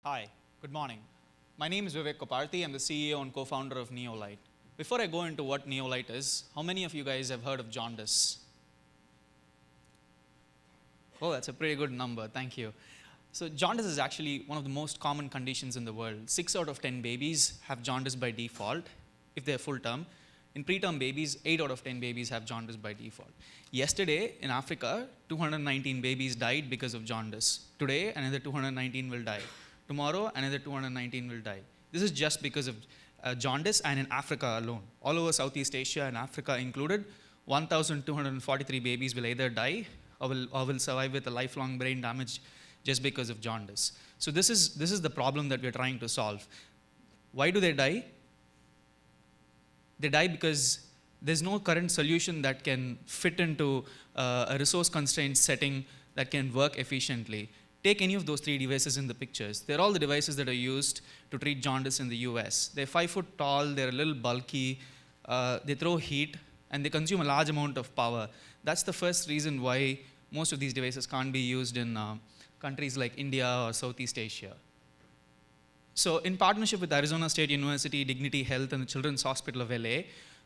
Hi, good morning. My name is Vivek Koparthi. I'm the CEO and co-founder of NeoLight. Before I go into what NeoLight is, how many of you guys have heard of jaundice? Oh, that's a pretty good number, thank you. So jaundice is actually one of the most common conditions in the world. 6 out of 10 babies have jaundice by default, if they're full term. In preterm babies, 8 out of 10 babies have jaundice by default. Yesterday, in Africa, 219 babies died because of jaundice. Today, another 219 will die. Tomorrow, another 219 will die. This is just because of jaundice, and in Africa alone. All over Southeast Asia and Africa included, 1,243 babies will either die or will survive with a lifelong brain damage just because of jaundice. So this is the problem that we're trying to solve. Why do they die? They die because there's no current solution that can fit into a resource constrained setting that can work efficiently. Take any of those 3 devices in the pictures. They're all the devices that are used to treat jaundice in the US. They're 5 foot tall, they're a little bulky, they throw heat, and they consume a large amount of power. That's the first reason why most of these devices can't be used in countries like India or Southeast Asia. So in partnership with Arizona State University, Dignity Health, and the Children's Hospital of LA,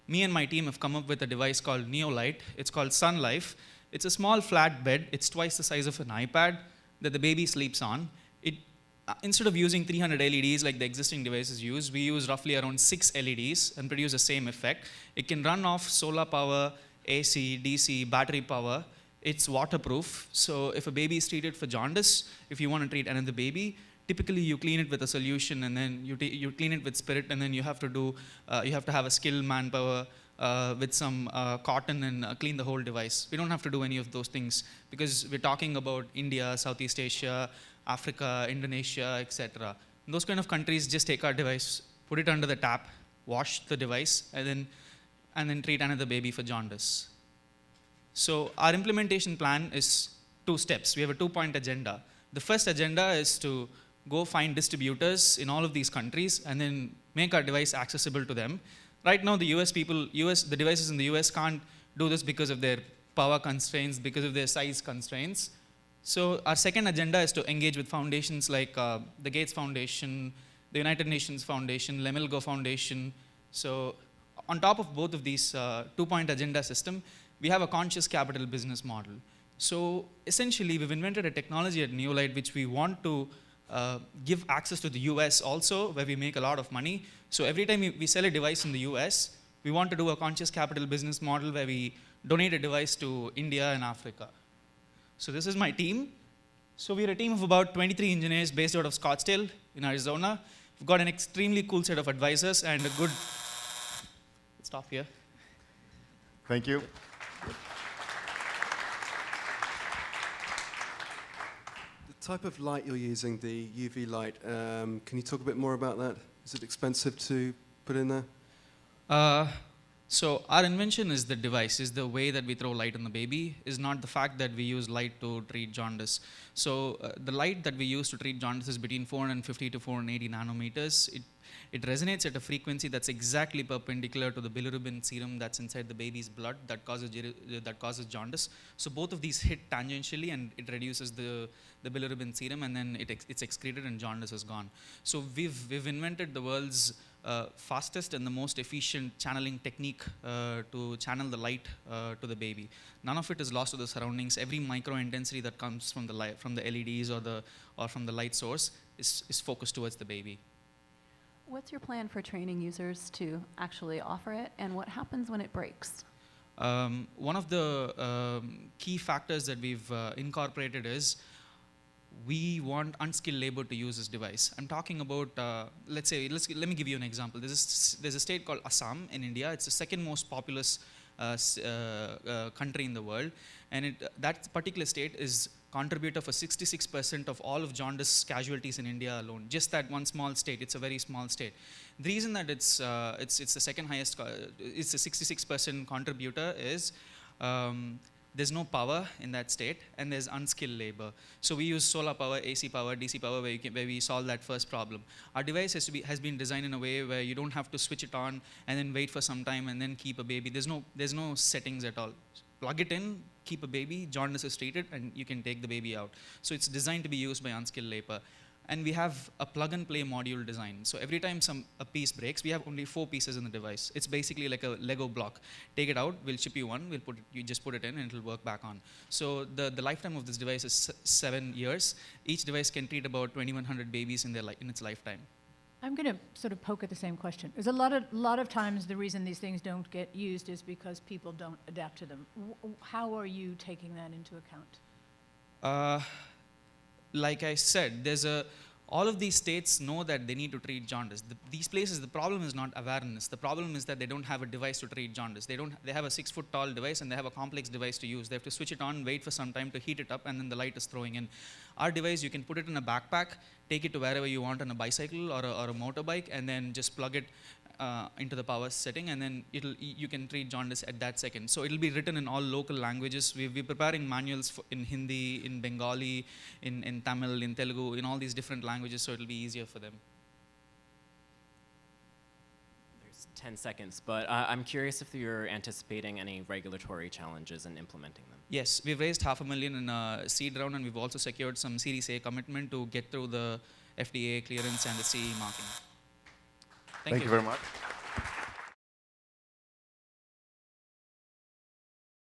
me and my team have come up with a device called NeoLight. It's called Sun Life. It's a small flat bed. It's twice the size of an iPad that the baby sleeps on. Instead of using 300 LEDs like the existing devices use, we use roughly around 6 LEDs and produce the same effect. It can run off solar power, AC, DC, battery power. It's waterproof. So if a baby is treated for jaundice, if you want to treat another baby, typically you clean it with a solution, and then you clean it with spirit, and then you have to have a skilled manpower with some cotton and clean the whole device. We don't have to do any of those things because we're talking about India, Southeast Asia, Africa, Indonesia, etc. Those kind of countries just take our device, put it under the tap, wash the device, and then treat another baby for jaundice. So our implementation plan is 2 steps. We have a 2-point agenda. The first agenda is to go find distributors in all of these countries and then make our device accessible to them. Right now, the devices in the US can't do this because of their power constraints, because of their size constraints. So our second agenda is to engage with foundations like the Gates Foundation, the United Nations Foundation, Lemelgo Foundation. So on top of both of these 2-point agenda system, we have a conscious capital business model. So essentially, we've invented a technology at NeoLight which we want to give access to the US also, where we make a lot of money. So every time we sell a device in the US, we want to do a conscious capital business model where we donate a device to India and Africa. So this is my team. So we're a team of about 23 engineers based out of Scottsdale in Arizona. We've got an extremely cool set of advisors and a good, let's stop here. Thank you. The type of light you're using, the UV light, can you talk a bit more about that? Is it expensive to put in there? So our invention is the device, is the way that we throw light on the baby, is not the fact that we use light to treat jaundice. So the light that we use to treat jaundice is between 450 to 480 nanometers. It resonates at a frequency that's exactly perpendicular to the bilirubin serum that's inside the baby's blood that causes jaundice. So both of these hit tangentially, and it reduces the bilirubin serum, and then it's excreted and jaundice is gone. So we've invented the world's fastest and the most efficient channeling technique to channel the light to the baby. None of it is lost to the surroundings. Every micro intensity that comes from the light, from the LEDs or from the light source is focused towards the baby. What's your plan for training users to actually offer it, and what happens when it breaks? One of the key factors that we've incorporated is we want unskilled labor to use this device. I'm talking about, let me give you an example. There's a state called Assam in India. It's the second most populous country in the world, and that particular state is contributor for 66% of all of jaundice casualties in India alone. Just that one small state. It's a very small state. The reason that it's the second highest, it's a 66% contributor is there's no power in that state, and there's unskilled labor. So we use solar power, AC power, DC power, where we solve that first problem. Our device has been designed in a way where you don't have to switch it on and then wait for some time and then keep a baby. There's no settings at all. Plug it in, keep a baby, jaundice is treated, and you can take the baby out. So it's designed to be used by unskilled labor. and we have a plug-and-play module design. So every time a piece breaks, we have only 4 pieces in the device. It's basically like a Lego block. Take it out, we'll ship you one, you just put it in, and it'll work back on. So the lifetime of this device is 7 years. Each device can treat about 2,100 babies in its lifetime. I'm going to sort of poke at the same question. There's a lot of times the reason these things don't get used is because people don't adapt to them. How are you taking that into account? Like I said, all of these states know that they need to treat jaundice. These places, the problem is not awareness. The problem is that they don't have a device to treat jaundice. They have a 6-foot-tall device, and they have a complex device to use. They have to switch it on, wait for some time to heat it up, and then the light is throwing in. Our device, you can put it in a backpack, take it to wherever you want on a bicycle or a motorbike, and then just plug it into the power setting, and then you can treat jaundice at that second. So it'll be written in all local languages. We're preparing manuals in Hindi, in Bengali, in Tamil, in Telugu, in all these different languages, so it'll be easier for them. There's 10 seconds, but I'm curious if you're anticipating any regulatory challenges in implementing them. Yes, we've raised $500,000 in a seed round, and we've also secured some Series A commitment to get through the FDA clearance and the CE marking. Thank you very much.